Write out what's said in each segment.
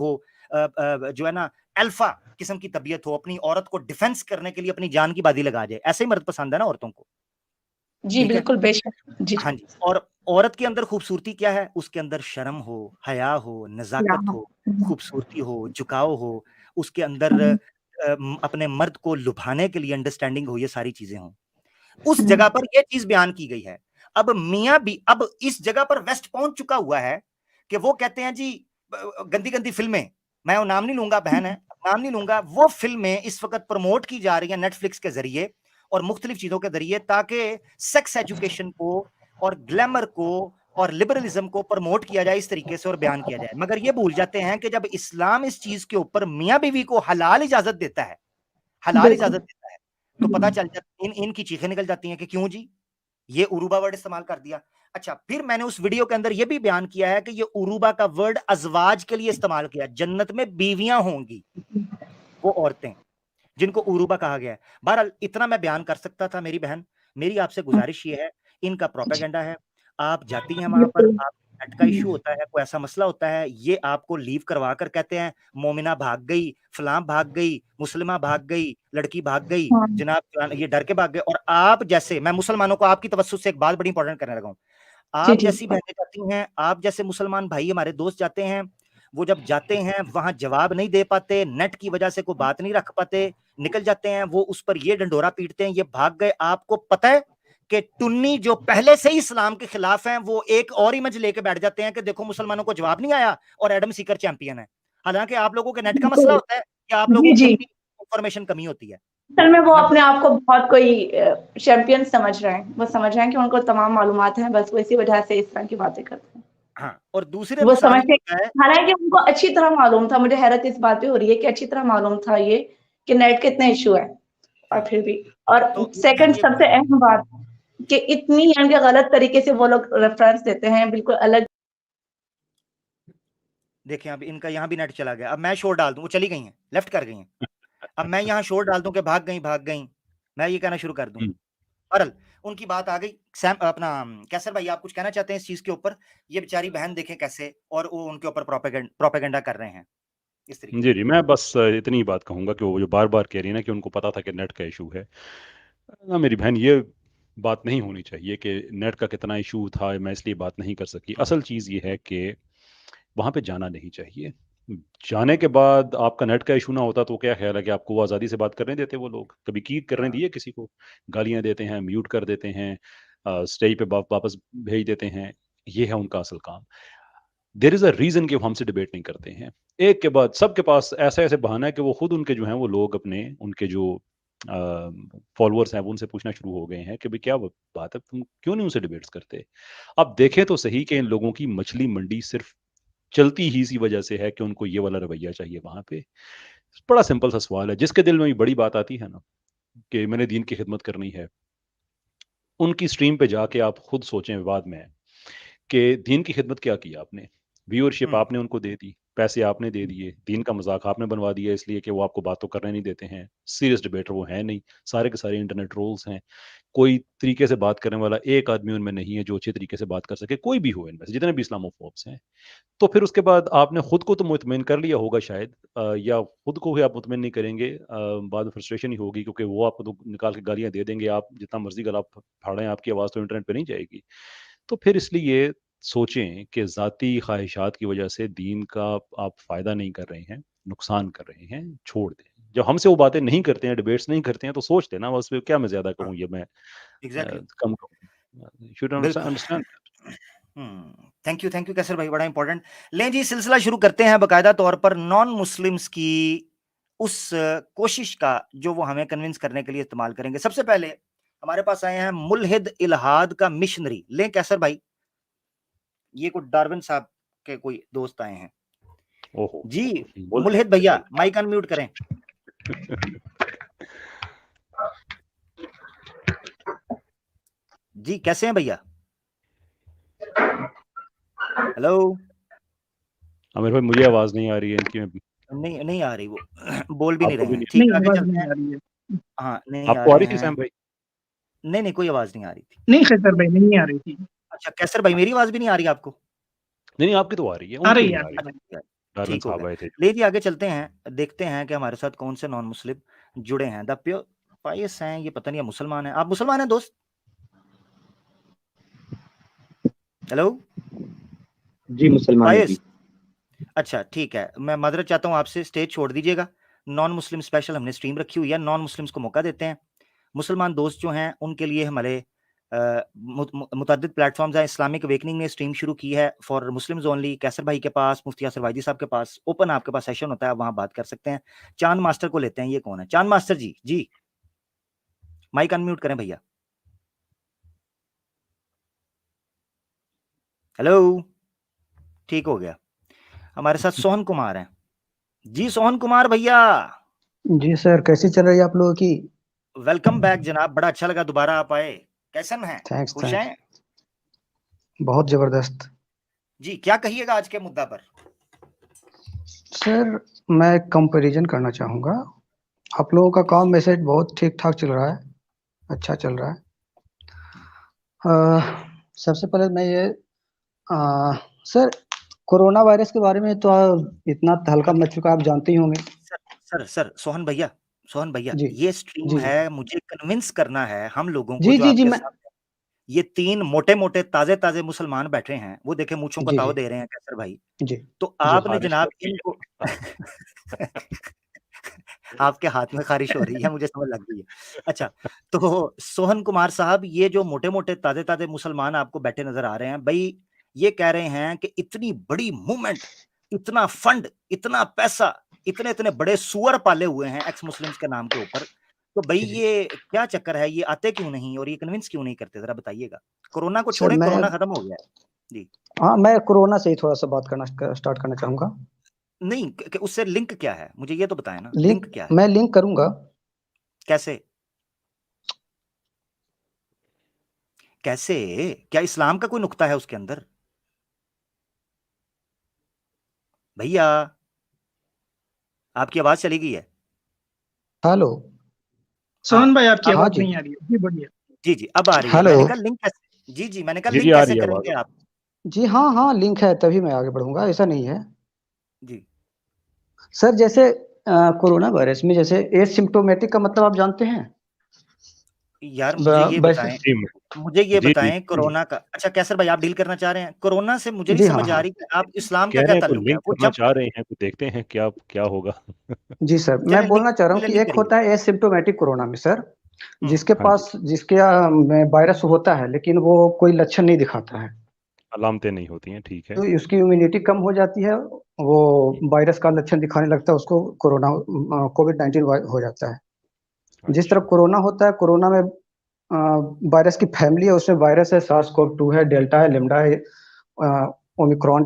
हो, जो है ना अल्फा किस्म की तबीयत हो, अपनी औरत को डिफेंस करने के लिए अपनी जान की बाजी लगा जाए, ऐसे ही मर्द पसंद है ना औरतों को। जी ठीक है, बिल्कुल, बेशक। जी हाँ जी। और औरत के अंदर खूबसूरती क्या है? उसके अंदर शर्म हो, हया हो, नजाकत हो, खूबसूरती हो, झुकाव हो, उसके अंदर अपने मर्द को लुभाने के लिए अंडरस्टैंडिंग हो, ये सारी चीजें हों। उस जगह पर यह चीज बयान की गई है। अब मियां भी अब इस जगह पर वेस्ट पहुंच चुका हुआ है कि वो कहते हैं जी गंदी गंदी फिल्में, मैं वो नाम नहीं लूंगा, बहन है, नाम नहीं लूंगा, वो फिल्में इस वक्त प्रमोट की जा रही हैं नेटफ्लिक्स के जरिए और मुख्तलिफ चीजों के जरिए, ताकि सेक्स एजुकेशन को और ग्लैमर को और लिबरलिज्म को प्रमोट किया जाए इस तरीके से और बयान किया जाए। मगर ये भूल जाते हैं कि जब इस्लाम इस चीज के ऊपर मियां बीवी को हलाल इजाजत देता है, हलाल इजाजत देता है, तो पता चल जाता इनकी चीखें निकल जाती हैं कि क्यों जी ये उरूबा वर्ड इस्तेमाल कर दिया। अच्छा, फिर मैंने उस वीडियो के अंदर यह भी बयान किया है कि ये उरूबा का वर्ड अजवाज के लिए इस्तेमाल किया, जन्नत में बीवियां होंगी वो औरतें जिनको उरूबा कहा गया है। बहरहाल इतना मैं बयान कर सकता था मेरी बहन, मेरी आपसे गुजारिश ये है, इनका प्रोपेगेंडा है, आप जाती हैं वहां पर, आप नेट का इशू होता है, कोई ऐसा मसला होता है, ये आपको लीव करवा कर कहते हैं मोमिना भाग गई, फलां भाग गई, मुस्लिमा भाग गई, लड़की भाग गई, जनाब ये डर के भाग गए। और आप जैसे, मैं मुसलमानों को आपकी तवज्जुह से एक बात बड़ी इंपॉर्टेंट करने लगा हूं, आप जैसी बहनें जाती हैं, आप जैसे मुसलमान भाई हमारे दोस्त जाते हैं, वो जब जाते हैं वहां जवाब नहीं दे पाते, नेट की वजह से कोई बात नहीं रख पाते, निकल जाते हैं, वो उस पर ये डंडोरा पीटते हैं, ये भाग गए। आपको पता है कि टुन्नी जो पहले से ही इस्लाम के खिलाफ हैं, वो एक और इमेज लेके बैठ जाते हैं कि देखो मुसलमानों को जवाब नहीं आया और एडम सीकर चैंपियन है। हालांकि आप लोगों के नेट का मसला होता है या आप लोगों को अपनी इंफॉर्मेशन कमी होती है। असल में वो अपने आप को बहुत कोई चैंपियन समझ रहे हैं, वो समझ रहे हैं कि उनको तमाम मालूमात हैं, बस वो इसी वजह से इस तरह की बातें करते हैं। हाँ, और दूसरे वो नुकसान समझते, ये है, हालांकि उनको अच्छी तरह मालूम था, मुझे हैरत इस बात पे हो रही है कि अच्छी तरह मालूम था ये कि नेट के इतने इशू है, और फिर भी। और तो सेकंड ये सबसे अहम बात कि इतनी यानी गलत तरीके से वो लोग रेफरेंस देते हैं, बिल्कुल अलग। देखें अब इनका यहाँ भी नेट चला गया, अब मैं शोर डाल दूं, वो चली गई हैं, लेफ्ट कर गई हैं, अब मैं यहाँ शोर डाल दूं कि भाग गई भाग गई, मैं ये कहना शुरू कर दूं। बहरहाल उनकी बात आ गई। सैम अपना कैसर भाई, आप कुछ कहना चाहते हैं इस चीज के ऊपर? ये बेचारी बहन देखें कैसे, और वो उनके ऊपर प्रोपेगेंडा कर रहे हैं इस तरीके जी से। जी, मैं बस इतनी ही बात कहूंगा कि वो जो बार बार कह रही है ना कि उनको पता था कि नेट का इशू है ना, मेरी बहन, ये बात नहीं होनी चाहिए कि नेट का कितना इशू था मैं इसलिए बात नहीं कर सकी। असल चीज़ ये है कि वहाँ पे जाना नहीं चाहिए। जाने के बाद आपका नेट का इशू ना होता तो क्या ख्याल है कि आपको वो आज़ादी से बात करने देते वो लोग? कभी की करने दिए किसी को? गालियाँ देते हैं, म्यूट कर देते हैं, स्टेज पे वापस भेज देते हैं। ये है उनका असल काम। देयर इज़ अ रीज़न कि वो हमसे डिबेट नहीं करते हैं। एक के बाद सबके पास ऐसे-ऐसे बहाना है कि वो खुद उनके जो हैं वो लोग अपने उनके जो फॉलोअर्स हैं वो उनसे पूछना शुरू हो गए हैं कि भाई क्या बात है, तुम क्यों नहीं उनसे डिबेट्स करते? अब देखें तो सही कि इन लोगों की मछली मंडी सिर्फ चलती ही इसी वजह से है कि उनको ये वाला रवैया चाहिए वहाँ पे। बड़ा सिंपल सा सवाल है, जिसके दिल में ये बड़ी बात आती है ना कि मैंने दीन की खिदमत करनी है, उनकी स्ट्रीम पे जाके आप खुद सोचें विवाद में कि दीन की खिदमत क्या की आपने? व्यूअरशिप आपने उनको दे दी, पैसे आपने दे दिए, दीन का मज़ाक आपने बनवा दिया इसलिए कि वो आपको बात तो करने नहीं देते हैं। सीरियस डिबेटर वो हैं नहीं, सारे के सारे इंटरनेट ट्रोल्स हैं। कोई तरीके से बात करने वाला एक आदमी उनमें नहीं है जो अच्छे तरीके से बात कर सके, कोई भी हो इनमें से, जितने भी इस्लामोफोब्स हैं। तो फिर उसके बाद आपने खुद को तो मुतमिन कर लिया होगा शायद, या खुद को भी आप मुतमिन नहीं करेंगे, बाद में फ्रस्ट्रेशन ही होगी क्योंकि वो आपको तो निकाल के गालियाँ दे देंगे, आप जितना मर्ज़ी गला फाड़ें, आपकी आवाज़ तो इंटरनेट पे नहीं जाएगी। तो फिर इसलिए सोचें कि ज़ाती ख़्वाहिशात की वजह से दीन का आप फ़ायदा नहीं कर रहे हैं, नुकसान कर रहे हैं, छोड़ दें। जब हमसे वो बातें नहीं करते हैं, डिबेट्स नहीं करते हैं, तो सोच लें ना, बस फिर क्या मैं ज़्यादा कहूँ, ये मैं एग्जैक्टली, कम कहूँ। शुड बिल्कुल। अंडरस्टैंड। थैंक यू कैसर भाई, बड़ा इंपॉर्टेंट। लें जी, सिलसिला शुरू करते हैं बाकायदा तौर पर नॉन मुस्लिम्स की उस कोशिश का जो वो हमें कन्विंस करने के लिए इस्तेमाल करेंगे। सबसे पहले हमारे पास आए हैं मुल्हिद इल्हाद का मिशनरी। लें कैसर भाई, ये कोई डार्विन साहब के कोई दोस्त आए हैं ओहो, जी। बोल मुल्हिद भैया माइक अनम्यूट करें। जी कैसे हैं भैया? हेलो। आमिर भाई, मुझे आवाज़ नहीं आ रही है इनकी। नहीं नहीं आ रही, वो बोल भी नहीं आपको रहे भी हैं। नहीं? ठीक नहीं, है, आगे आवाज चलते नहीं हैं। आ रही है। हाँ, नहीं आ आपको आ रहे रही थी हैं। सैम भाई? नहीं नहीं, कोई आवाज नहीं आ रही थी। नहीं खैसर भाई, नहीं आ रही थी। अच्छा कैसर भाई, मेरी आवाज भी नहीं आ रही आपको? नहीं नहीं, आपकी तो आ रही है, आ उनकी रही नहीं है आ रही। भाई। अच्छा, डार्विन ठीक हो साहब गया। आए थे। ले जी आगे चलते हैं, देखते हैं कि हमारे साथ कौन से नॉन मुस्लिम जुड़े हैं। द प्योर पायस हैं, ये पता नहीं है मुसलमान हैं। आप मुसलमान हैं दोस्त? हेलो जी मुसलमान है जी। पायस, अच्छा ठीक है, मैं माजरत चाहता हूँ आपसे, स्टेज छोड़ दीजिएगा। नॉन मुस्लिम स्पेशल हमने स्ट्रीम रखी हुई है, नॉन मुस्लिम्स को मौका देते हैं। मुसलमान दोस्त जो हैं उनके लिए हमारे मुतअद्दिद प्लेटफॉर्म्स हैं। इस्लामिक अवेकनिंग ने स्ट्रीम शुरू की है फॉर मुस्लिम्स ओनली। कैसर भाई के पास, मुफ्ती यासिर वाइदी साहब के पास ओपन आपके पास सेशन होता है, वहां बात कर सकते हैं। चांद मास्टर को लेते हैं, ये कौन है? चांद मास्टर जी, जी माइक अनम्यूट करें भैया। हेलो, ठीक हो गया। हमारे साथ सोहन कुमार हैं। जी सोहन कुमार भैया, जी सर, कैसी चल रही है आप लोगों की? वेलकम बैक जनाब, बड़ा अच्छा लगा दोबारा आप आए। कैसन हैं? थैंक्स खुश थैंक्स, हैं? बहुत जबरदस्त। जी क्या कहिएगा आज के मुद्दा पर? सर मैं एक कंपैरिजन करना चाहूँगा। आप लोगों का काम मैसेज बहुत ठीक ठाक चल रहा है, अच्छा चल रहा है। सबसे पहले मैं ये सर कोरोना वायरस के बारे में तो इतना हल्का मच चुका, आप जानते ही होंगे। सर सोहन भैया, सोहन भैया, जी ये स्ट्रीम जी है, मुझे कन्विंस करना है हम लोगों को जी जो जी जी आपके मैं साथ ये 3 मोटे-मोटे ताज़े-ताज़े मुसलमान बैठे हैं, वो देखे मूंछों को जी ताव जी दे रहे हैं कैसर भाई। जी तो जी आपने खारिश जनाब कर रही इनको है। आपके हाथ में खारिश हो रही है, मुझे समझ लग गई है। अच्छा, तो सोहन कुमार साहब, ये जो मोटे-मोटे ताज़े-ताज़े मुसलमान आपको बैठे नज़र आ रहे हैं, भई ये कह रहे हैं कि इतनी बड़ी मूवमेंट, इतना फंड, इतना पैसा, इतने-इतने बड़े सूअर पाले हुए हैं एक्स मुस्लिम्स के नाम के ऊपर। तो भई जी। ये क्या चक्कर है? ये आते क्यों नहीं और ये कन्विंस क्यों नहीं करते? ज़रा बताइएगा। कोरोना को सर छोड़ें, मैं कोरोना खत्म हो गया है। जी। हाँ, मैं कोरोना से ही थोड़ा सा बात करना स्टार्ट करना चाहूँगा। नहीं, क उससे लिंक क्या है? मुझे ये तो बताएँ ना, लिंक लिंक क्या है? मैं लिंक करूँगा। कैसे? कैसे? क्या इस्लाम का कोई नुक्ता है उसके अंदर? भैया, आपकी आवाज़ चली गई है। हेलो। हाँ, सोहन भाई आपकी अब हाँ आवाज जी, नहीं आ रही है। जी बोलिए। जी, जी, अब आ रही है। हेलो। मैंने कहा लिंक कैसे, जी, जी, मैंने कहा जी, जी, लिंक आ कैसे रही है करेंगे आवाज़। आप? जी हाँ, हाँ, लिंक है तभी मैं आगे बढ़ूँगा, ऐसा नहीं है। जी। सर जैसे कोरोना वायरस में जैसे एसिम्प्टोमेटिक का मतलब आप जानते हैं? यार मुझे ब ये वैसे बताएँ, जी, मुझे ये जी, जी। बताएँ कोरोना का, अच्छा कैसर भाई आप डील करना चाह रहे हैं? कोरोना से मुझे नहीं जी हाँ, समझ आ हाँ। रही कि आप इस्लाम का कह क्या रहे हैं कोई ताल्लुक है? लिंक वो करना जब चाह रहे हैं, तो देखते हैं क्या होगा। जी सर, मैं चलें लिंक बोलना चाह रहा हूँ पहले कि लिंक एक करिए। होता है एसिम्प्टोमेटिक कोरोना में सर, हुँ, जिसके हाँ जी, पास जिसके में वायरस होता है लेकिन वो कोई लक्षण नहीं दिखाता है। अलामतें नहीं होती हैं, ठीक है। तो उसकी इम्यूनिटी कम हो जाती है, वो वायरस का लक्षण दिखाने लगता है, उसको कोरोना कोविड-19 हो जाता है। जिस तरह अच्छा, कोरोना होता है, कोरोना में वायरस की फैमिली है, उसमें वायरस है, सार्स-कोव-2 है, डेल्टा है, लैम्ब्डा है, ओमिक्रॉन,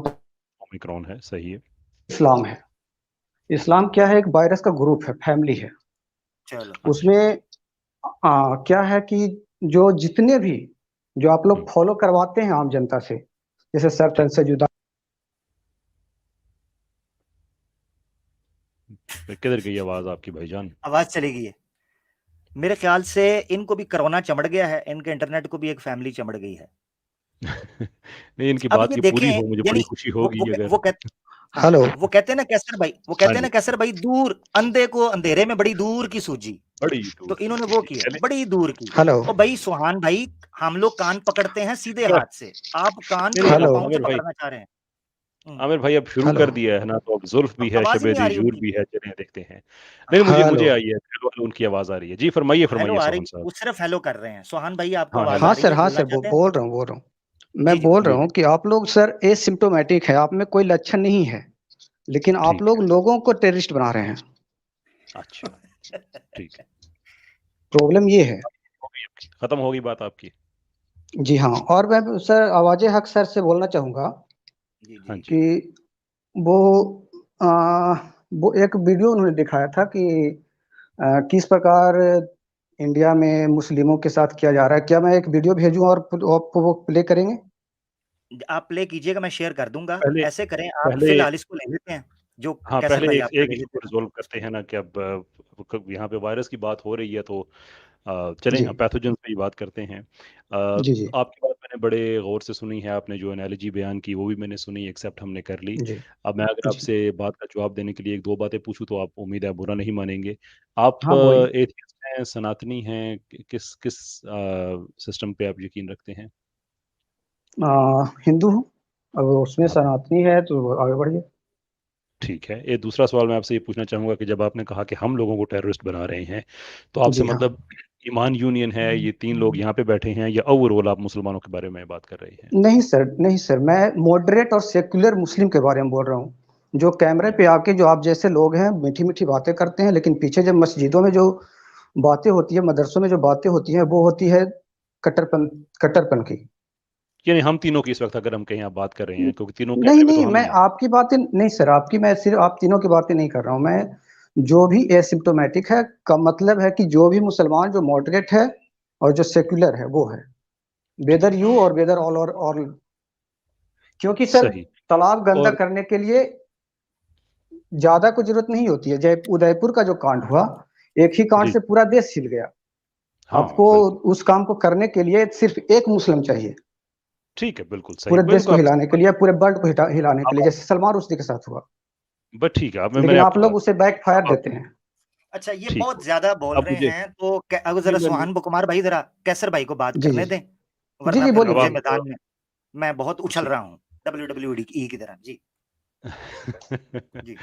ओमिक्रॉन है, सही है। इस्लाम है। इस्लाम क्या है? एक वायरस का ग्रुप है, फैमिली है। चलो। अच्छा, उसमें क्या है कि जो जितने भी जो आप लोग हुँ, फॉलो करवाते हैं आम जनता से, जैसे सर तन ठीक। से जुदा किधर गई आवाज़ आपकी भाईजान? आवाज़ चली गई है। मेरे ख्याल से इनको भी कोरोना चमड़ गया है, इनके इंटरनेट को भी एक फैमिली चमड़ गई है। नहीं, इनकी अब बात ये की देखें, पूरी हो, मुझे बड़ी यानी खुशी वो होगी वो क अगर। वो कह हाँ, हेलो। वो कहते हैं ना कैसर भाई, वो हाँ कहते हैं ना जी, कैसर भाई, दूर अंधे को अंधेरे में बड़ी दूर की सूझी। बड़ी तो दूर की इन्होंने वो सूझी। की है, चलें। बड़ी दूर की। हेलो। और भाई सुहान भाई, हम लोग कान पकड़ते हैं सीधे हाथ से, आप कान नहीं, जो नहीं, है वो हेलो। पाँव से आमिर भाई, पकड़ना चाह रहे हैं। आमिर भाई अब शुरू हेलो। कर दिया है ना, तो अब जुल्फ भी है, आवाज़ ही नहीं आ शब-ए-दी रही जूर उनकी। भी है, चलें देखते हैं। नहीं, हाँ, मुझे हेलो। मुझे आई है, बिल्कुल उनकी आवाज़ आ रही है। जी, फरमाइए, हेलो फरमाइए आ रही, सोहन साहब। वो सिर्फ हेलो कर रहे हैं। सुहान भाई आपको हाँ, आवाज़ हेलो। आ हाँ रही सर, है, हाँ बोलना सर, चाहते हैं? बोल रहा हूँ। जी, मैं जी बोल रहा बताइए। जी, हूँ कि आप लोग सर एसिम्प्टोमेटिक है, आप में कोई लक्षण नहीं है, लेकिन आप ठीक है। लोग लोगों को टेररिस्ट बना रहे हैं। अच्छा, ठीक है। प्रॉब्लम ये है। हो गई आपकी, खत्म हो गई बात आपकी। जी हाँ, और मैं सर आवाज़े हक सर से बोलना चाहूँगा जी, हाँ जी। जी, कि वो अ, वो एक वीडियो उन्होंने दिखाया था कि किस प्रकार इंडिया में मुस्लिमों के साथ किया जा रहा है। क्या मैं एक वीडियो भेजूँ और आप वो प्ले करेंगे? आप प्ले कीजिएगा, मैं शेयर कर दूँगा। पहले ऐसे करें, आप पहले फिलहाल इसको ले लेते हैं, जो हाँ, कैसर पहले भाई एक आपका एक ले इश्यू लेते को हैं ना। रिज़ॉल्व करते हैं ना कि अब यहाँ पे वायरस की बात हो रही है, तो चलें जी हम पैथोजेंस पे ही बात करते हैं। जी जी आपकी बात मैंने बड़े गौर से सुनी है, आपने जो एनालॉजी बयान की वो भी मैंने सुनी, एक्सेप्ट हमने कर ली। जी अब मैं अगर जी। आपसे बात का जवाब देने के लिए 1-2 बातें पूछूँ तो आप उम्मीद है बुरा नहीं मानेंगे। आप हाँ बोलिए। एथियस्ट हैं, सनातनी हैं, किस किस सिस्टम पे आप यकीन रखते हैं? हिंदू हूँ, अब उसमें आप सनातनी है तो आगे बढ़िए। ठीक है। एक दूसरा सवाल मैं आपसे ये पूछना चाहूँगा कि जब आपने कहा कि हम लोगों को टेररिस्ट बना रहे हैं, तो आपसे जी हाँ। मतलब ईमान यूनियन है, ये 3 लोग यहाँ पे बैठे हैं या ओवरऑल आप मुसलमानों के बारे में बात कर रहे हैं? नहीं सर, नहीं सर, मैं मॉडरेट और सेक्युलर मुस्लिम के बारे में बोल रहा हूँ। जो कैमरे पे आके जो आप जैसे लोग हैं, मीठी-मीठी बातें करते हैं, लेकिन पीछे जब मस्जिदों में जो बातें होती है, मदरसों में जो बातें होती हैं, वो होती है कट्टरपन कट्टरपन की। यानी हम तीनों की इस वक़्त अगर हम कहें आप बात कर रहे हैं, क्योंकि तीनों नहीं, कैमरे में तो नहीं, हम ही मैं हैं। आपकी बातें नहीं सर, आपकी मैं सिर्फ़ आप तीनों की बातें नहीं कर रहा हूँ। मैं जो भी एसिम्प्टोमेटिक है, का मतलब है कि जो भी मुसलमान जो मॉडरेट है और जो सेक्युलर है, वो है। ठीक वेदर है, यू और वेदर ऑल क्योंकि सर सही। तालाब गंदा और करने के लिए ज़्यादा कुछ ज़रूरत नहीं होती है। जय उदयपुर का जो कांड हुआ, एक ही कांड जी, से पूरा देश हिल गया। हाँ, आपको बिल्कुल। उस काम को करने के लिए सिर्फ़ एक मुस्लिम चाहिए, ठीक है, बिल्कुल सही। पूरे देश बिल्कुल को आप हिलाने के लिए, पूरे वर्ल्ड को हिलाने के लिए, आप जैसे सलमान रुश्दी के साथ हुआ। बस ठीक है, अब लेकिन मैंने आप आपकी लोग बात उसे बैकफ़ायर अब देते आप हैं। अच्छा, ये ठीक बहुत हो गया। ज़्यादा बोल अब रहे मुझे हैं, तो क अगर नहीं ज़रा मैंने सुहान बुकुमार भाई ज़रा कैसर भाई को बात जी, जी, करने जी। दें, जी, वरना जी, फिर बोलिए, अब मुझे बोलिए। मैदान आप में मैं बहुत उछल ठीक रहा हूँ, WWE की तरह। जी, जी।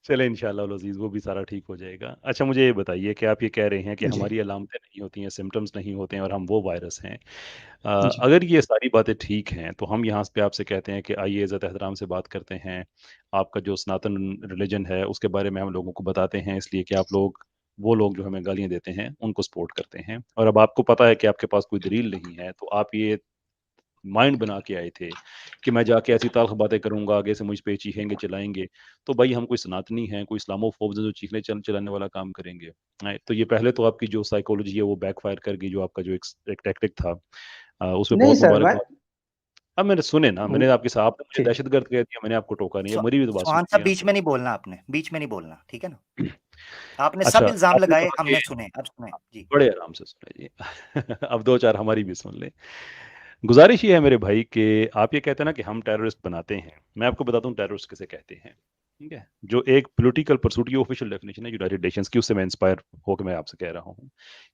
चलें इंशाअल्लाह उल अज़ीज़ वो भी सारा ठीक हो जाएगा। अच्छा मुझे ये बताइए कि आप ये कह रहे हैं कि जी, हमारी अलामतें नहीं होती हैं, सिम्पटम्स नहीं होते हैं और हम वो वायरस हैं। जी, अगर ये सारी बातें ठीक हैं, तो हम यहाँ पे आपसे कहते हैं कि आइए इज़्ज़त एहतराम से बात करते हैं। आपका जो सनातन रिलिजन है, उसके बारे में हम लोगों को बताते हैं इसलिए कि आप लोग वो लोग जो हमें गालियाँ देते हैं, उनको सपोर्ट करते हैं। और अब आपको पता है कि आपके पास कोई दलील नहीं है, तो आप ये माइंड बना के आए थे कि मैं जाके ऐसी तल्ख़ बातें करूँगा, आगे से मुझ पे चीखेंगे, चिल्लाएँगे। तो भाई हम कोई सनातनी हैं, कोई इस्लामोफ़ोब्स हैं जो चीखने चिल्लाने वाला काम करेंगे। तो ये पहले तो आपकी जो साइकोलॉजी है वो बैकफ़ायर कर गई, जो आपका जो एक टैक्टिक था। उसपे नहीं बहुत सर, मैं मुबारकबाद। अब मैंने सुने ना, मैंने आपके साथ आपने मुझे जी, जी। दहशतगर्द कह दिया, मैंने आपको टोका नहीं है, सो मेरी भी तो बात सोहान साहब सुनिए आप। बीच में नहीं बोलना आपने, बीच में नहीं बोलना, ठीक है ना? आपने सब अच्छा, इल्ज़ाम आपने लगाए, कहा कि हमने सुने, अब सुने। जी। बड़े आराम से सुने जी। अब 2-4 हमारी भी सुन लें। गुज़ारिश ये है मेरे भाई कि आप ये कहते हैं ना कि हम टेररिस्ट बनाते हैं। मैं आपको बताता हूँ टेररिस्ट किसे कहते हैं, ठीक है? जो एक पॉलिटिकल परसूट ये ऑफ़िशियल डेफिनिशन है यूनाइटेड नेशंस की, उससे मैं इंस्पायर होके मैं आपसे कह रहा हूँ,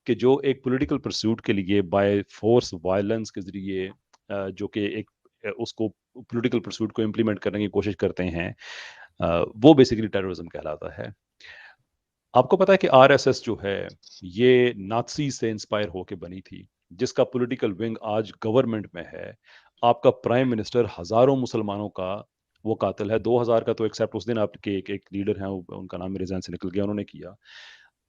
कि जो एक पॉलिटिकल परसूट के लिए बाय फ़ोर्स वायलेंस के ज़रिए जो कि एक उसको पॉलिटिकल परसूट को इम्प्लीमेंट करने की कोशिश करते हैं, वो बेसिकली टेररिज़्म कहलाता है। आपको पता है कि आरएसएस जो है, ये नाज़ी से इंस्पायर होके बनी थी, जिसका पॉलिटिकल विंग आज गवर्नमेंट में है। आपका प्राइम मिनिस्टर हज़ारों मुसलमानों का वो कातिल है, 2000 का तो एक्सेप्ट उस दिन आपके एक एक लीडर हैं, उनका नाम मेरे ज़हन से निकल गया, उन्होंने किया।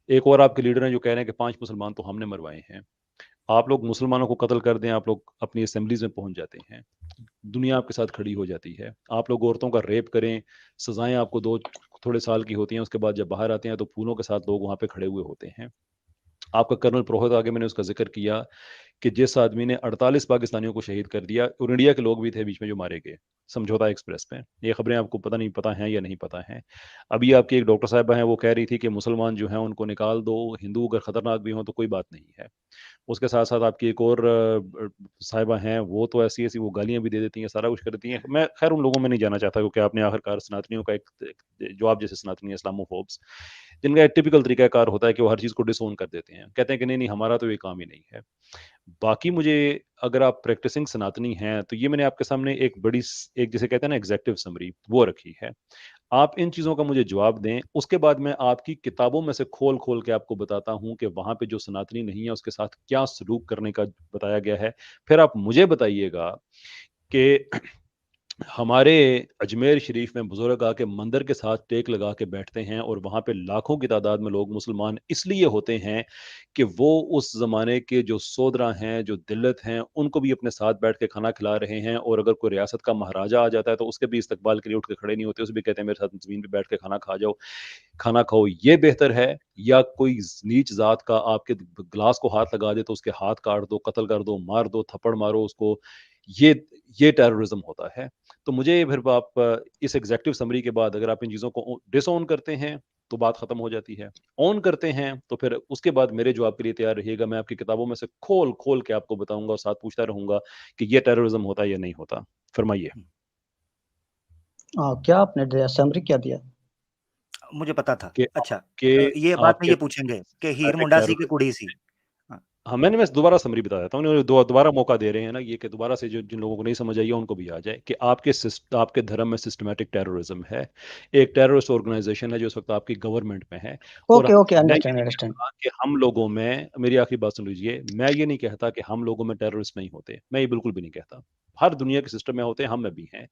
एक और आपके लीडर हैं जो कह रहे हैं कि 5 मुसलमान तो हमने मरवाए हैं। आप लोग मुसलमानों को कत्ल कर दें, आप लोग अपनी असेंबलीज़ में पहुँच जाते हैं। दुनिया आपके साथ खड़ी हो जाती है। आप लोग औरतों का रेप करें, सज़ाएँ आपको 2 थोड़े साल की होती हैं, उसके बाद जब बाहर आते हैं तो फूलों के साथ लोग वहाँ पे खड़े हुए होते हैं। आपका कर्नल प्रोहित आगे मैंने उसका ज़िक्र किया कि जिस आदमी ने 48 पाकिस्तानियों को शहीद कर दिया और इंडिया के लोग भी थे बीच में जो मारे गए, समझौता एक्सप्रेस पे। ये खबरें आपको पता नहीं पता हैं या नहीं पता हैं। अभी आपकी एक डॉक्टर साहिबा हैं, वो कह रही थी कि मुसलमान जो हैं उनको निकाल दो, हिंदू अगर खतरनाक भी हों तो कोई बात नहीं है। उसके साथ-साथ आपकी एक और साहिबा हैं, वो तो ऐसी-ऐसी वो गालियाँ भी दे देती हैं, सारा कुछ कर देती हैं। मैं खैर उन लोगों में नहीं जाना चाहता क्योंकि आपने आखिरकार सनातनियों का एक एक जो आप जैसे सनातनी इस्लामोफोब्स, जिनका एक टिपिकल तरीकाकार होता है कि वो हर चीज़ को डिसओन कर देते हैं। कहते हैं कि नहीं-नहीं हमारा तो ये काम ही नहीं है। बाकी मुझे अगर आप प्रैक्टिसिंग सनातनी हैं, तो ये मैंने आपके सामने एक बड़ी स एक जिसे कहते हैं ना एग्ज़ेक्टिव समरी, वो रखी है। आप इन चीज़ों का मुझे जवाब दें, उसके बाद मैं आपकी किताबों में से खोल-खोल के आपको बताता हूँ कि वहाँ पे जो सनातनी नहीं है, उसके साथ क्या सलूक करने का बताया गया है। फिर आप मुझे बताइएगा कि हमारे अजमेर शरीफ में बुजुर्ग आके मंदिर के साथ टेक लगा के बैठते हैं और वहाँ पे लाखों की तादाद में लोग मुसलमान इसलिए होते हैं कि वो उस ज़माने के जो सोदरा हैं, जो दिल्लत हैं, उनको भी अपने साथ बैठ के खाना खिला रहे हैं और अगर कोई रियासत का महाराजा आ जाता है, तो उसके भी इस्तकबाल के लिए उठ के खड़े नहीं होते, उसे भी कहते हैं मेरे साथ ज़मीन पे बैठ के खाना खा जाओ, खाना खाओ। ये बेहतर है या कोई नीच ज़ात का आपके ग्लास को हाथ लगा दे तो उसके हाथ काट दो, कत्ल कर दो, मार दो, थप्पड़ मारो उसको, ये ये टेररिज़्म होता है। तो मुझे फिर आप इस एग्ज़ेक्टिव समरी के बाद अगर आप इन चीज़ों को डिसओन करते हैं, तो बात खत्म हो जाती है। ऑन करते हैं तो फिर उसके बाद मेरे जवाब के लिए तैयार रहिएगा। मैं आपकी किताबों में से खोल खोल के आपको बताऊंगा और साथ पूछता रहूंगा कि ये टेररिज्म होता है या नहीं होता। फरमाइए। क्या आपने दिया, समरी क्या दिया? मुझे पता था। कि अच्छा, आपके ये बात में आपके ये पूछेंगे कि हीर डायरेक्ट मुंडा सी की टेररिस्ट। कुड़ी सी। हाँ, हाँ, मैं दोबारा समरी बता देता हूँ। उन्होंने दोबारा मौका दे रहे हैं ना ये, कि दोबारा से जो जिन लोगों को नहीं समझ आई है उनको भी आ जाए कि आपके धर्म में सिस्टमैटिक टेररिज्म है। एक टेररिस्ट ऑर्गेनाइजेशन है जो इस वक्त आपकी गवर्नमेंट में है। और ओके ओके, मैं ये अंडरस्टैंड नहीं अंडरस्टैंड। कहता कि हम लोगों में, मेरी आखिरी बात सुन लीजिए, मैं ये नहीं कहता कि हम लोगों में टेररिस्ट नहीं होते। मैं ये बिल्कुल भी नहीं कहता। हर दुनिया के सिस्टम में होते हैं, हम में भी हैं।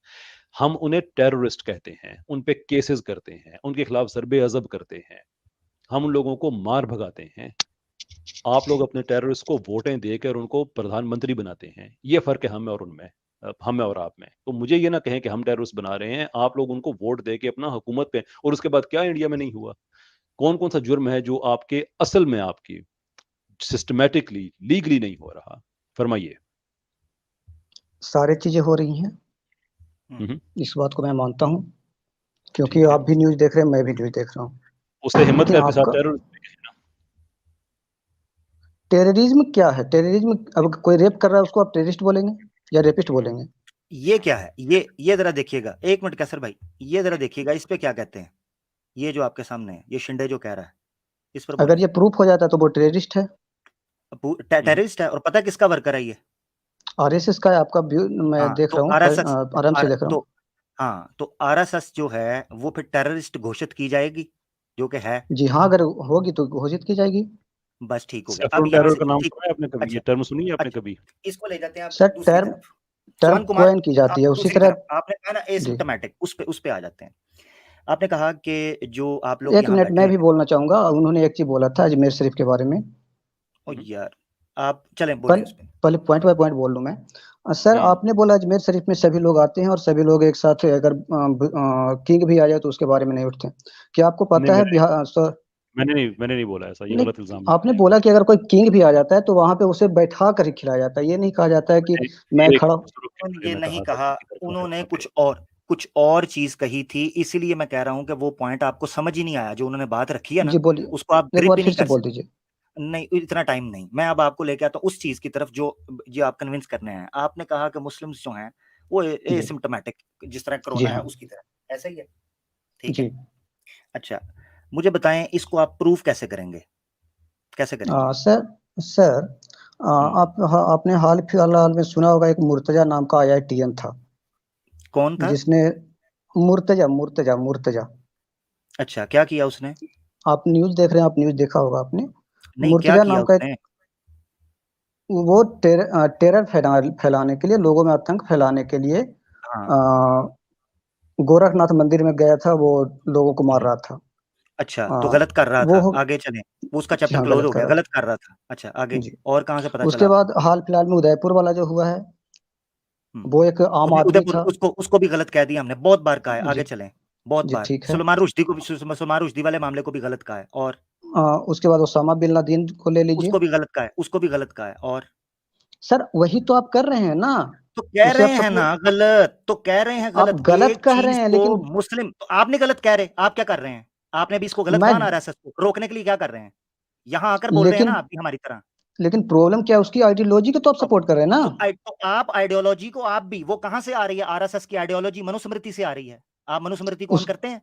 हम उन्हें टेररिस्ट कहते हैं, उन पे केसेस करते हैं, उनके खिलाफ ज़रबे अज़ब करते हैं, हम उन लोगों को मार भगाते हैं। आप लोग अपने टेररिस्ट को वोटें देकर उनको प्रधानमंत्री बनाते हैं। ये फर्क है हम में और उनमें, हम में और आप में। तो मुझे ये ना कहें कि हम टेररिस्ट बना रहे हैं। आप लोग उनको वोट दे के अपना हुकूमत पे, और उसके बाद क्या इंडिया में नहीं हुआ? कौन कौन सा जुर्म है जो आपके असल में आपकी सिस्टमेटिकली लीगली नहीं हो रहा? फरमाइए। सारी चीजें हो रही हैं, हम्म, इस बात को मैं मानता हूँ, क्योंकि ठीक है। आप भी न्यूज देख रहे हैं, मैं भी न्यूज देख रहा हूँ। उससे हिम्मत लेकिन करके साथ आपका टेररिस्ट। टेररिज्म क्या है? टेररिज्म, अब कोई रेप कर रहा है उसको आप टेररिस्ट बोलेंगे या रेपिस्ट बोलेंगे? ये क्या है? ये जरा देखिएगा, एक मिनट कैसर भाई, ये जरा देखिएगा, इस पे क्या कहते हैं? ये जो आपके सामने है, ये शिंदे जो कह रहा है, इस पर अगर ये बोलिए। प्रूफ हो जाता है तो वो टेररिस्ट है। टेररिस्ट है, और पता है किसका वर्कर है ये? आरएसएस का है आपका व्यू, मैं हाँ, देख तो रहा हूँ, आरएसएस, आराम से देख रहा हूँ। तो हाँ, तो आरएसएस जो है वो फिर टेररिस्ट घोषित की जाएगी, जो कि है। जी हाँ, अगर होगी तो घोषित की जाएगी। बस ठीक हो गया, अब सैफरन यहाँ टेरर से का नाम ठीक। सुना है आपने कभी? अच्छा, ये टर्म सुनी है आपने अच्छा, कभी? इसको ले जाते हैं आप सर दूसरी टर्म तरफ। टर्म सुमन कुमार, कॉइन की जाती है, आप उसी दूसरी तरह। तरफ, आपने कहा ना जी, एसिम्प्टोमेटिक, उस पे आ जाते हैं। आपने कहा कि जो आप लोग एक यहाँ मिनट बैठे मैं भी हैं, बोलना चाहूंगा। उन्होंने एक चीज बोला था अजमेर शरीफ के बारे में। ओ यार, आप चलें पहले बोलें उस पे। पहले पॉइंट बाय पॉइंट बोल लूं मैं। सर हम्म, आपने बोला अजमेर शरीफ में सभी लोग आते हैं और सभी लोग एक साथ, अगर किंग भी आ जाए तो उसके बारे में नहीं उठते। क्या आपको नहीं, पता है बिहार मैंने नहीं बोला ऐसा। ये नहीं, गलत इल्जाम आपने लगाए बोला कि अगर कोई किंग भी आ जाता है तो वहां पे उसे बैठा कर ही खिलाया जाता है, ये नहीं कहा जाता है कि मैं मेरे खड़ा। बुजुर्ग के उन्होंने बारे ये में नहीं कहा था कहा, कि किधर खड़ा उन्होंने करवा के। कुछ और चीज कही थी, इसीलिए मैं कह रहा हूं कि वो पॉइंट आपको समझ ही नहीं आया। जो उन्होंने बात रखी है जी ना, बोलिए, उसको आप एक ग्रिप बार ही फिर नहीं से कर बोल सकते। दीजिए। नहीं, इतना टाइम नहीं, मैं अब आपको लेके आता हूँ उस चीज की तरफ जो आप कन्विंस करने हैं। आपने कहा कि मुस्लिम्स जो हैं वो जी एसिम्प्टोमेटिक, जिस तरह जी कोरोना है हाँ उसकी तरह, ऐसा ही है। ठीक जी। है। अच्छा, मुझे बताएं इसको आप प्रूफ कैसे करेंगे? कैसे करेंगे? सर सर हम्म, आपने हाल फिलहाल में सुना होगा, एक मुर्तजा नाम का आईआईटीएन था कौन था? जिसने, मुर्तजा मुर्तजा मुर्तजा। अच्छा, क्या किया उसने? आप न्यूज देख रहे हैं, आप न्यूज देखा होगा आपने। नहीं, क्या मुर्तजा किया नाम का एक, उसने? वो टेरर फैलाने के लिए, लोगों में आतंक फैलाने के लिए हाँ। अ, गोरखनाथ मंदिर में गया था, वो लोगों को मार हम्म, रहा था। अच्छा, तो अ, गलत कर रहा वो था, हो- आगे चलें। वो उसका जी चैप्टर हाँ, क्लोज गलत हो कर गया, रहा गलत कर रहा था। अच्छा, था आगे जी। और कहाँ से पता उसके चला? बाद हाल फिलहाल में उदयपुर वाला जो हुआ है, वो एक आम आदमी उदयपुर, था। उसको भी गलत कह दिया हमने, बहुत बार कहा है, जी आगे चलें। बहुत जी बार ठीक है। सुलेमान रुश्दी को भी, सुलेमान रुश्दी वाले मामले को भी गलत कहा है, और उसके बाद ओसामा बिन लादेन को ले लीजिए। उसको भी गलत कहा है, उसको भी गलत कहा है, और सर वही तो आप कर रहे हैं ना, तो कह उसे आप रहे हैं ना सपोर्ट, गलत, तो कह रहे हैं आप गलत। गलत एक कह रहे चीज हैं को लेकिन मुस्लिम, तो आप नहीं गलत कह रहे, आप क्या कर रहे हैं? आपने भी इसको गलत मैं, कहा ना, आरएसएस को रोकने के लिए क्या कर रहे हैं? यहाँ आकर बोल रहे हैं ना लेकिन आप भी हमारी तरह। लेकिन प्रॉब्लम क्या है, उसकी आइडियोलॉजी को तो आप तो, सपोर्ट कर रहे हैं ना। तो आप आइडियोलॉजी को, आप भी, वो कहां से आ रही है? आरएसएस की आइडियोलॉजी मनुस्मृति से आ रही है। आप मनुस्मृति को ऑन उस करते हैं?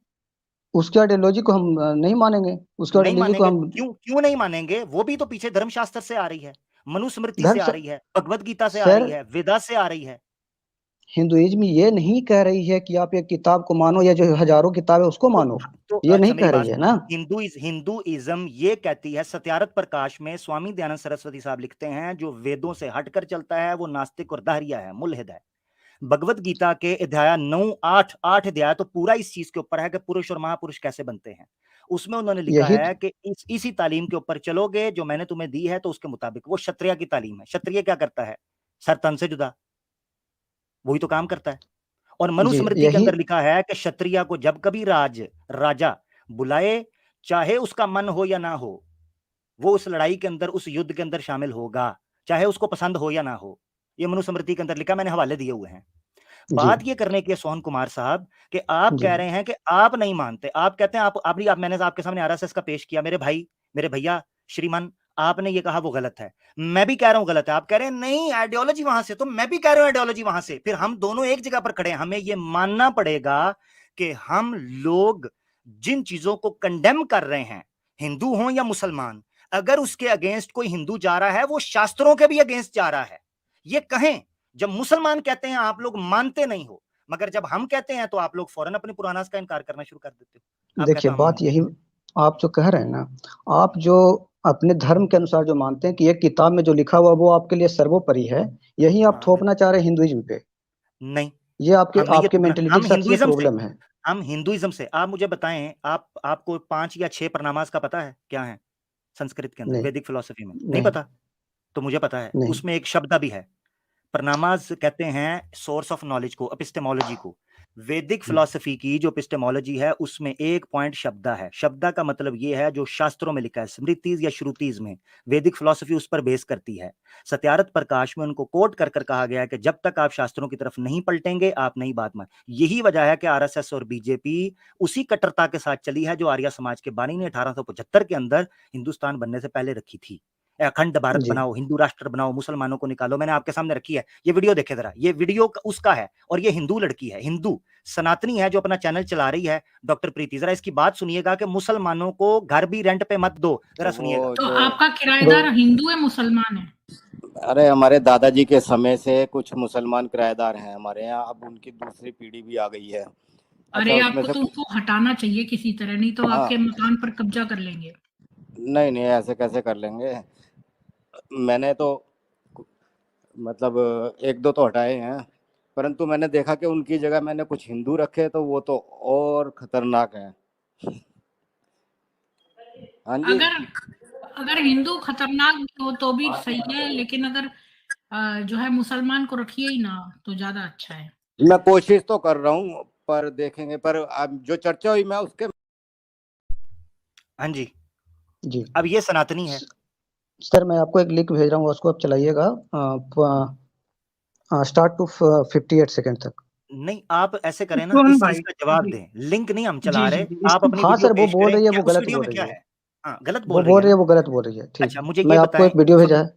उसकी आइडियोलॉजी को हम नहीं मानेंगे, उसकी नहीं आइडियोलॉजी को मानेंगे? हम, क्यों क्यों नहीं मानेंगे? वो भी तो पीछे धर्मशास्त्र से आ रही है, मनुस्मृति धर्म से आ रही है, भगवत गीता से आ सर, रही है, वेदा से आ रही है। हिंदुइज्म ये नहीं कह रही है कि आप एक किताब को मानो या जो हजारों किताब है उसको मानो, तो ये अच्छा, नहीं मेरी कह बात रही है ना। सुनो। हिंदुइज्म ये कहती है, सत्यारथ प्रकाश में स्वामी दयानंद सरस्वती साहब लिखते हैं, जो वेदों से हटकर चलता है वो नास्तिक और दाहरिया है, मुल्हिद है। भगवत गीता के अध्याय 9, 8 अध्याय तो पूरा इस चीज के ऊपर है कि पुरुष और महापुरुष कैसे बनते हैं। उसमें उन्होंने लिखा यही है कि इसी तालीम के ऊपर चलोगे जो मैंने तुम्हें दी है, तो उसके मुताबिक। वो क्षत्रिय की तालीम है। क्षत्रिय क्या करता है? सर तन से जुदा, वही तो काम करता है। और जी मनुस्मृति के यही, अंदर लिखा है कि क्षत्रिय को जब कभी राजा बुलाए, चाहे उसका मन हो या ना हो, वो उस लड़ाई के अंदर, उस युद्ध के अंदर शामिल होगा, चाहे उसको पसंद हो या ना हो। ये मनुस्मृति के अंदर लिखा, मैंने हवाले दिए हुए हैं। बात ये करने की है सोहन कुमार साहब कि आप जी कह रहे हैं कि आप नहीं मानते, आप कहते हैं आप मैंने आपके सामने आरएसएस का पेश किया, मेरे भाई, मेरे भैया, श्रीमान, आपने ये कहा वो गलत है, मैं भी कह रहा हूं गलत है, आप कह रहे हैं नहीं आइडियोलॉजी वहां से, तो मैं भी कह रहा हूं आइडियोलॉजी वहां से, फिर हम दोनों एक जगह पर खड़े हैं। हमें ये मानना पड़ेगा कि हम लोग जिन चीजों को कंडेम कर रहे हैं, हिंदू हो या मुसलमान, अगर उसके अगेंस्ट कोई हिंदू जा रहा है वो शास्त्रों के भी अगेंस्ट जा रहा है। ये कहें, जब मुसलमान कहते हैं आप लोग मानते नहीं हो, मगर जब हम कहते हैं तो आप लोग फौरन अपने पुराना का इनकार करना शुरू कर देते हो। आप देखिए कहते हो हम बात मानते हैं। यही, आप जो कह रहे हैं ना, आप जो अपने धर्म के अनुसार जो मानते हैं कि एक किताब में जो लिखा हुआ वो आपके लिए सर्वोपरि है, यही आप हाँ, थोपना चाह रहे हैं हिंदुइज्म पे। नहीं, ये आपके हम नहीं ये आपके थोपना, मेंटेलिटी हम के साथ ये हिंदुइज्म से, प्रॉब्लम है। हम हिंदुइज्म से, आप मुझे बताएं, आपको 5 या 6 प्रणामास का पता है क्या है संस्कृत के अंदर, नहीं वैदिक फिलॉसफी में? नहीं नहीं पता? तो मुझे पता है, नहीं। उसमें एक शब्द भी है, प्रणामास कहते हैं सोर्स ऑफ नॉलेज को, एपिस्टेमोलॉजी को। वैदिक फिलॉसफी की जो एपिस्टेमोलॉजी है उसमें एक पॉइंट शब्दा है। शब्दा का मतलब ये है जो शास्त्रों में लिखा है, स्मृतिज या श्रुतिज में, वैदिक फिलॉसफी उस पर बेस करती है। सत्यार्थ प्रकाश में उनको कोट कर कर कहा गया है कि जब तक आप शास्त्रों की तरफ नहीं पलटेंगे आप नहीं बात मान। यही वजह है कि आरएसएस और बीजेपी उसी कट्टरता के साथ चली है जो आर्य समाज के बानी ने 1875 के अंदर हिंदुस्तान बनने से पहले रखी थी। अखंड भारत जी बनाओ, हिंदू राष्ट्र बनाओ, मुसलमानों को निकालो। मैंने आपके सामने रखी है, ये वीडियो देखे जरा, ये वीडियो उसका है, और ये हिंदू लड़की है, हिंदू सनातनी है जो अपना चैनल चला रही है, डॉक्टर प्रीति। जरा इसकी बात सुनिएगा कि मुसलमानों को घर भी रेंट पे मत दो, जरा सुनिएगा। तो आपका किराएदार हिंदू है मुसलमान है? अरे हमारे दादाजी के समय से कुछ मुसलमान किराएदार हैं हमारे यहाँ, अब उनकी दूसरी पीढ़ी भी आ गई है। अरे अच्छा, आपको उसमें तो से उसको हटाना चाहिए किसी तरह, नहीं तो हाँ, आपके मकान पर कब्जा कर लेंगे। नहीं ऐसे कैसे कर लेंगे। मैंने तो मतलब 1-2 तो हटाए हैं, परंतु मैंने देखा कि उनकी जगह मैंने कुछ हिंदू रखे तो वो तो और खतरनाक है। हाँ जी, अगर हिंदू खतरनाक हो तो भी सही है, लेकिन अगर जो है मुसलमान को रखिए ही ना तो ज्यादा अच्छा है। मैं कोशिश तो कर रहा हूँ, पर देखेंगे। पर अब जो चर्चा हुई मैं उसके, हाँ जी जी। अब ये सनातनी है। सर मैं आपको एक लिंक भेज रहा हूँ, उसको आप चलाइएगा, स्टार्ट टू 58 सेकंड तक। नहीं, आप ऐसे करें ना, कौन इस भाई? चीज का जवाब जी दें, लिंक नहीं हम जी चला जी रहे, जी आप अपनी हाँ वीडियो सर, वो पेश बोल करें। रही है क्या वो उस गलत वीडियो बोल में रही क्या है, है? हाँ, गलत वो बोल रही बोल है रही है ना। वो गलत बोल रही है। ठीक अच्छा, है, मुझे मैं ये आपको बताएं, एक वीडियो भेजा है।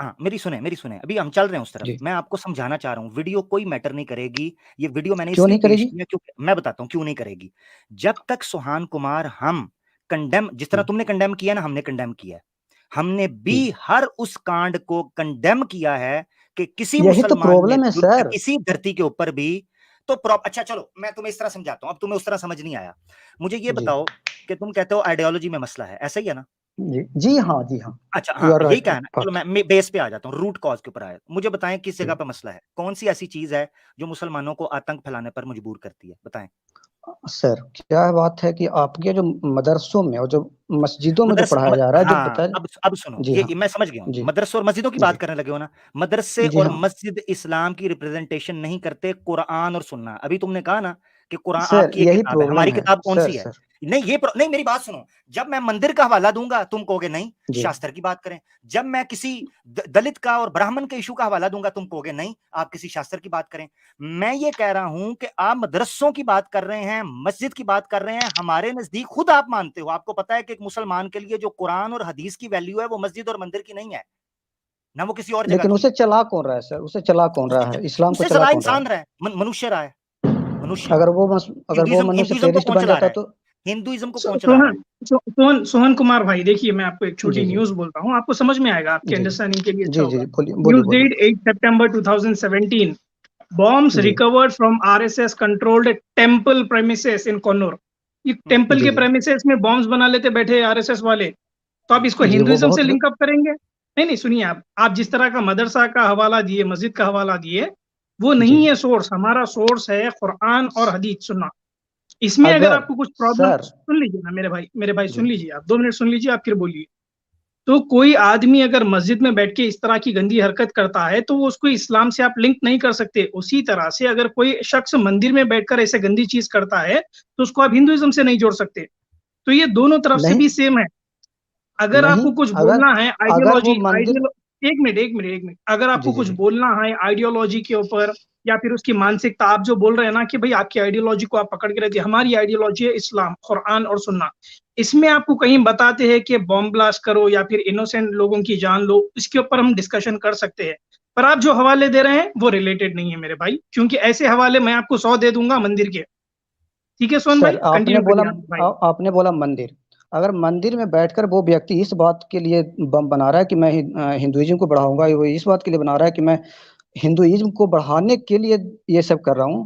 हाँ मेरी सुने, अभी हम चल रहे हैं उस तरफ। जी मैं आपको समझाना चाह रहा हूँ, वीडियो कोई मैटर नहीं करेगी। ये वीडियो मैंने क्यों इसलिए नहीं पेश करेगी? किया क्योंकि मैं बताता हूँ क्यों नहीं करेगी। जब तक सोहान कुमार हम कंडेम, जिस तरह तुमने कंडेम किया ना, हमने कंडेम किया है, हमने भी हर उस कांड को कंडेम किया है कि किसी यही तो मुसलमान ने प्रॉब्लम है सर। किसी धरती के ऊपर भी तो अच्छा चलो मैं तुम्हें इस तरह समझाता हूँ, अब तुम्हें उस तरह समझ नहीं आया। मुझे ये जी बताओ कि तुम कहते हो आइडियोलॉजी में मसला है, ऐसा ही है ना? जी जी हाँ जी हाँ, अच्छा यू हाँ, आर यही राइट। कहना है। चलो मैं बेस पे आ जाता हूँ, रूट कॉज के ऊपर आया। मुझे बताएं किस जगह पे मसला है, कौन सी ऐसी चीज है जो मुसलमानों को आतंक फैलाने पर मजबूर करती है, बताएं। सर क्या बात है कि आपके जो मदरसों में और जो मस्जिदों में जो पढ़ाया जा रहा है, जो हाँ, बताया। अब सुनो, जी हाँ ये मैं समझ गया हूँ, जी मदरसे और मस्जिदों की जी बात करने लगे हो ना। मदरसे जी और हाँ मस्जिद इस्लाम की रिप्रेजेंटेशन नहीं करते, कुरान और सुन्ना। अभी तुमने कहा ना कि कुरान सर, आपकी एक यही किताब है, हमारी प्रॉब्लम है किताब कौन सर। सी है? सर नहीं नहीं, मेरी बात सुनो। जब मैं मंदिर का हवाला दूंगा तुम कहोगे नहीं जी शास्त्र की बात करें। जब मैं किसी दलित का और ब्राह्मण के इशू का हवाला दूंगा तुम कहोगे नहीं आप किसी शास्त्र की बात करें। मैं ये कह रहा हूं कि आप मदरसों की बात कर रहे हैं, मस्जिद की बात कर रहे हैं, हमारे नजदीक खुद आप मानते हो, आपको पता है कि एक मुसलमान के लिए जो कुरान और हदीस की वैल्यू है वो मस्जिद और मंदिर की नहीं है ना, वो किसी और जगह लेकिन की उसे है। चला कौन रहा है सर? उसे चला कौन रहा है? इस्लाम को उससे चला चला कौन रहा इंसान है? रहा है, मनुष्य रहा है, मनुष्य। अगर वो मनुष्य हिंदुइज्म को टेररिस्ट कौन बन चला जाता रहा है? तो। हिंदुइज्म को कौन चला रहा है? सोहन कुमार भाई, देखिए मैं आपको एक छोटी जी जी न्यूज बोलता हूँ, आपको समझ में आएगा, आपके जी अंडरस्टैंडिंग के लिए अच्छा जी होगा। जी बोलिए बोलिए न्यूज बोलिए। डेट 8 September 2017, bombs जी recovered from RSS controlled temple premises in Connor। ये टेम्पल जी के प्रेमिसेस में बॉम्ब्स बना लेते बैठे आरएसएस वाले, तो आप इसको जी, वो हिंदुइज्म से बहुत लिंक अप करेंगे? नहीं सुनिए, आप जिस तरह का मदरसा का हवाला दिए, मस्जिद का हवाला दिए, वो जी। नहीं है सोर्स। हमारा सोर्स है कुरान और हदीस, सुन्ना। इसमें अगर अगर आपको कुछ प्रॉब्लम, सर सुन लीजिए ना मेरे भाई जी सुन लीजिए, आप 2 मिनट सुन लीजिए, आप फिर बोलिए। तो कोई आदमी अगर मस्जिद में बैठ के इस तरह की गंदी हरकत करता है तो वो उसको इस्लाम से आप लिंक नहीं कर सकते। उसी तरह से अगर कोई शख्स मंदिर में बैठकर ऐसे गंदी चीज करता है तो उसको आप हिंदुइज्म से नहीं जोड़ सकते। तो ये दोनों तरफ से नहीं भी सेम है। अगर नहीं, आपको कुछ अगर बोलना है अगर वो आइडियोलॉजी, मंदिर। एक मिनट, अगर जी आपको जी कुछ जी बोलना है आइडियोलॉजी के ऊपर या फिर उसकी मानसिकता, आप जो बोल रहे हैं ना कि भाई आपकी आइडियोलॉजी को आप पकड़ के रहती है, हमारी आइडियोलॉजी है इस्लाम, कुरान और सुन्ना। इसमें आपको कहीं बताते हैं कि बॉम्ब ब्लास्ट करो या फिर इनोसेंट लोगों की जान लो, इसके ऊपर हम डिस्कशन कर सकते हैं, पर आप जो हवाले दे रहे हैं वो रिलेटेड नहीं है मेरे भाई, क्योंकि ऐसे हवाले मैं आपको 100 दे दूंगा मंदिर के। ठीक है सोहन भाई, सर आपने कंटिन्यू बोला करिए भाई। आपने बोला मंदिर, अगर मंदिर में बैठकर वो व्यक्ति इस बात के लिए बम बना रहा है कि मैं हिंदुइज्म को बढ़ाऊंगा, वो इस बात के लिए बना रहा है कि मैं हिंदुइज्म को बढ़ाने के लिए ये सब कर रहा हूँ,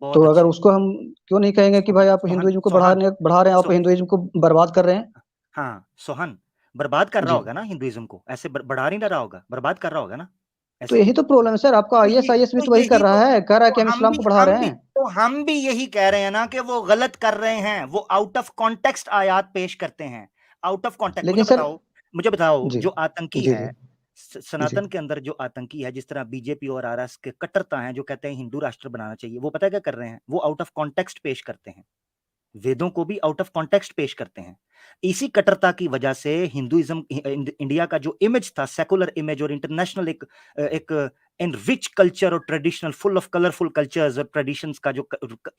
बहुत तो अगर अच्छे। उसको हम क्यों नहीं कहेंगे कि भाई आप सोहन हिंदुइज्म को सोहन बढ़ा रहे हैं, आप सो हिंदुइज्म को बर्बाद कर रहे हैं। हाँ सोहन, बर्बाद कर रहा जी, होगा ना हिंदुइज्म को, ऐसे बढ़ा नहीं रहा होगा, बर्बाद कर रहा होगा ना तो ऐसे। यही तो प्रॉब्लम है सर, आपका तो ये ISIS भी तो तो वही कर यही रहा है, कह रहा है कि हम हम इस्लाम भी को बढ़ा हम रहे भी हैं। तो हम भी यही कह रहे हैं ना कि वो गलत कर रहे हैं, वो आउट ऑफ कॉन्टेक्स्ट आयात पेश करते हैं, आउट ऑफ कॉन्टेक्स्ट। लेकिन सर मुझे बताओ जी जो आतंकी जी है, जी सनातन के अंदर जो आतंकी है, जिस तरह बीजेपी और आरएस के कट्टरता हैं जो कहते हैं हिंदू राष्ट्र बनाना चाहिए, वो पता है क्या कर रहे हैं, वो आउट ऑफ कॉन्टेक्स्ट पेश करते हैं, वेदों को भी आउट ऑफ कॉन्टेक्स्ट पेश करते हैं। इसी कट्टरता की वजह से हिंदुइज्म, इंडिया का जो इमेज था, सेकुलर इमेज और इंटरनेशनल एक एनरिच कल्चर और traditional, full of colourful cultures और ट्रेडिशंस का जो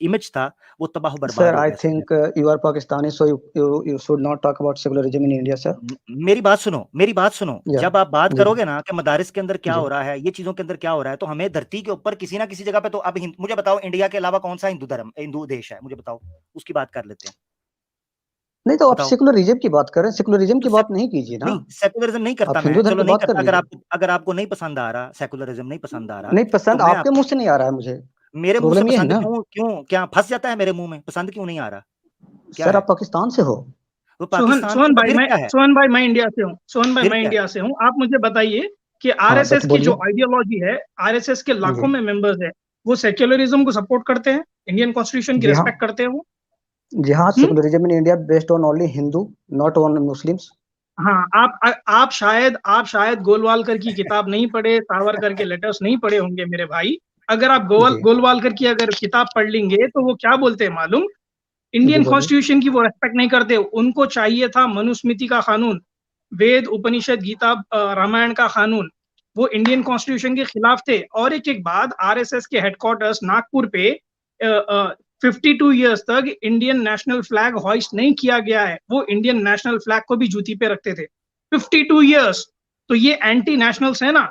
इमेज था, वो तबाह बर्बाद सर हो आई गया। Think you are Pakistani, so you should not talk about secularism in India sir. मेरी बात सुनो, मेरी बात सुनो, या जब आप बात जी करोगे ना कि मदारिस के अंदर क्या जी हो रहा है, ये चीजों के अंदर क्या हो रहा है, तो हमें धरती के ऊपर किसी ना किसी जगह पे तो अब मुझे बताओ इंडिया के अलावा कौन सा हिंदू देश है, मुझे बताओ, उसकी बात कर लेते हैं। नहीं, तो आप बताओ। सेकुलरिज्म की बात कर रहे हैं, सेकुलरिज्म की तो बात नहीं कीजिए ना, नहीं, सेकुलरिज्म नहीं करता आप हिंदू मैं, धर्म चलो की नहीं बात कर करता, लीजिए। अगर आपको नहीं पसंद आ रहा, सेकुलरिज्म नहीं पसंद आ रहा, नहीं तो पसंद मैं आपके मुंह से नहीं आ रहा है मुझे, मेरे मुंह से प्रॉब्लम ये है पसंद ना। क्यों क्यों क्या फंस जाता है मेरे मुंह में, पसंद क्यों नहीं आ रहा, क्या सर है आप पाकिस्तान से हो। वो सोहन पाकिस्तान से, सोहन तो भाई फिर मैं क्या है, सोहन भाई मैं इंडिया से हूँ, सोहन भाई फिर मैं क्या है? इंडिया से हूँ। आप मुझे बताइए कि हाँ आरएसएस की बोलिए जो आइडियोलॉजी है, आरएसएस के लाखों जी में मेंबर्स है, वो सेक्युलरिज्म को सपोर्ट करते हैं, इंडियन कॉन्स्टिट्यूशन की जी हाँ रेस्पेक्ट करते हैं वो। जी हाँ, hmm? Secularism in India based on only Hindu, not on Muslims. हाँ, आप शायद गोलवालकर की किताब नहीं पढ़े, सावरकर के लेटर्स नहीं पढ़े होंगे मेरे भाई। अगर आप जी गोलवालकर की अगर किताब पढ़ लेंगे तो वो क्या बोलते हैं मालूम? जी इंडियन बोलिए। कॉन्स्टिट्यूशन की वो रेस्पेक्ट नहीं करते, उनको चाहिए था मनुस्मृति का कानून, वेद उपनिषद गीता रामायण का कानून, वो इंडियन कॉन्स्टिट्यूशन के खिलाफ थे। और एक बात, आरएसएस के हेडक्वार्टर्स नागपुर पे 52 ईयर्स तक इंडियन नेशनल फ्लैग हॉइस्ट नहीं किया गया है, वो इंडियन नेशनल फ्लैग को भी जूती पे रखते थे 52 ईयर्स। तो ये एंटी नेशनल्स है ना,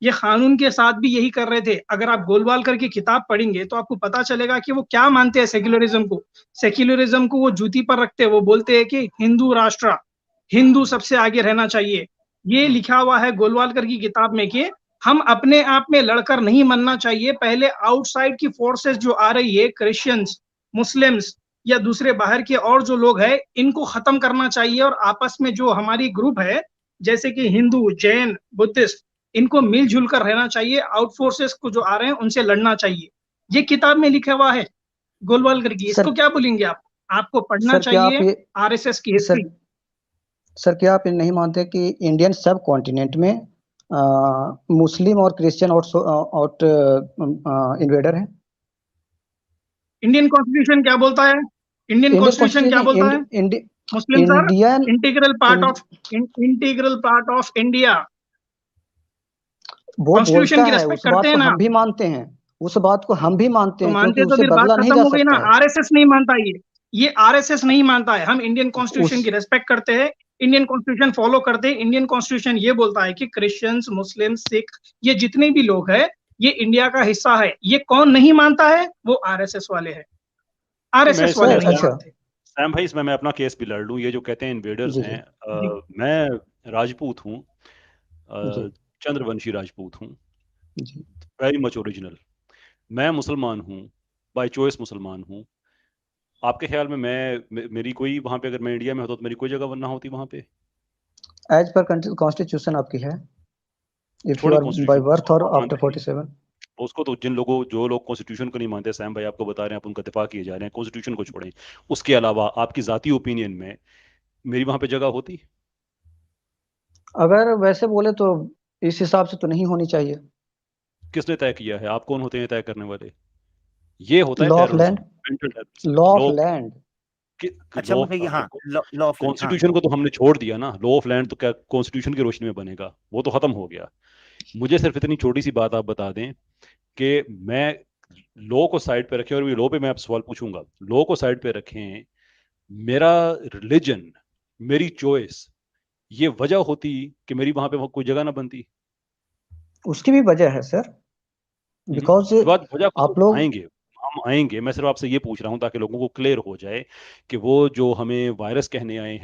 ये कानून के साथ भी यही कर रहे थे। अगर आप गोलवालकर की किताब पढ़ेंगे तो आपको पता चलेगा कि वो क्या मानते हैं सेक्युलरिज्म को। सेक्युलरिज्म को वो जूती पर रखते हैं, वो बोलते हैं कि हिंदू राष्ट्र, हिंदू सबसे आगे रहना चाहिए। ये लिखा हुआ है गोलवालकर की किताब में कि हम अपने आप में लड़कर नहीं मरना चाहिए, पहले आउटसाइड की फोर्सेस जो आ रही है, क्रिश्चियंस, मुस्लिम्स या दूसरे बाहर के और जो लोग हैं, इनको खत्म करना चाहिए, और आपस में जो हमारी ग्रुप है जैसे कि हिंदू, जैन, बुद्धिस्ट, इनको मिलजुल कर रहना चाहिए, आउट फोर्सेस को जो आ रहे हैं उनसे लड़ना चाहिए। ये किताब में लिखा हुआ है गोलवालकर की। सर इसको क्या बोलेंगे आप? आपको पढ़ना सर क्या आप चाहिए ये आरएसएस की हिस्ट्री। सर क्या आप ये नहीं मानते कि इंडियन सब कॉन्टिनेंट में मुस्लिम और क्रिश्चियन आउट इन्वेडर हैं? इंडियन कॉन्स्टिट्यूशन क्या बोलता है? इंडियन इंडियन कॉन्स्टिट्यूशन क्या बोलता है? Muslims are Indian integral part of India. वो कॉन्स्टिट्यूशन बोलता की है, रेस्पेक्ट उस बात करते हैं को ना? हम भी मानते हैं, उस बात को हम भी मानते तो हैं, क्योंकि मानते तो उसे फिर बात बदला नहीं खत्म जा हो गई ना। सकता है। आरएसएस नहीं मानता ये आरएसएस नहीं मानता है। हम इंडियन कॉन्स्टिट्यूशन उस की रेस्पेक्ट करते हैं, इंडियन कॉन्स्टिट्यूशन फॉलो करते हैं। इंडियन कॉन्स्टिट्यूशन ये बोलता है कि क्रिश्चियंस, मुस्लिम, सिख, ये जितने भी लोग हैं, ये इंडिया का हिस्सा है। ये कौन नहीं मानता है? वो आरएसएस वाले हैं। मैं आरएसएस वाले इसमें नहीं अच्छा मानते। सैम भाई, इसमें मैं अपना केस भी लड़ लूं। ये जो कहते हैं इन्वेडर्स जी जी हैं, जी मैं राजपूत हूँ, जी चंद्रवंशी राजपूत हूँ, जी वेरी मच ओरिजिनल। मैं मुसलमान हूँ, बाय चॉइस मुसलमान हूँ। आपके ख्याल में मेरी कोई वहां पे, अगर मैं इंडिया में होता तो मेरी कोई जगह ना होती वहां पे? एज पर कॉन्स्टिट्यूशन आपकी है, इफ यू छोड़े आर बाय कॉन्स्टिट्यूशन, बर्थ और आफ्टर मानते नहीं 47। उसको, तो जो लोग कॉन्स्टिट्यूशन को नहीं मानते, सैम भाई आपको बता रहे हैं, आप उनका दिफा किए जा रहे हैं, कॉन्स्टिट्यूशन को छोड़ें। उसके अलावा आपकी जाती ओपिनियन में मेरी वहां पे जगह होती? अगर वैसे बोले तो इस हिसाब से तो नहीं होनी चाहिए। किसने तय किया है? आप कौन होते हैं तय करने वाले? ये होता है law of terrorism, land, mental terrorism. Law of law land. अच्छा लॉ मुझे हाँ, लॉ ऑफ लैंड, हाँ कॉन्स्टिट्यूशन को तो हमने छोड़ दिया ना। लॉ ऑफ लैंड तो क्या कॉन्स्टिट्यूशन की रोशनी में बनेगा? वो तो खत्म हो गया। मुझे सिर्फ इतनी छोटी सी बात आप बता दें कि मैं लॉ को साइड पे रखें, और ये लॉ पे मैं आप सवाल पूछूंगा, लॉ को साइड पे रखें, मेरा रिलीजन, मेरी चॉइस, ये वजह होती कि मेरी वहां पे कोई जगह ना बनती। उसकी भी वजह है सर, बिकॉज वजह को आप तो लोग आएंगे, हम आएंगे, मैं सिर्फ आपसे ये पूछ रहा हूं ताकि लोगों को क्लियर हो जाए कि वो जो हमें वायरस कहने आए हैं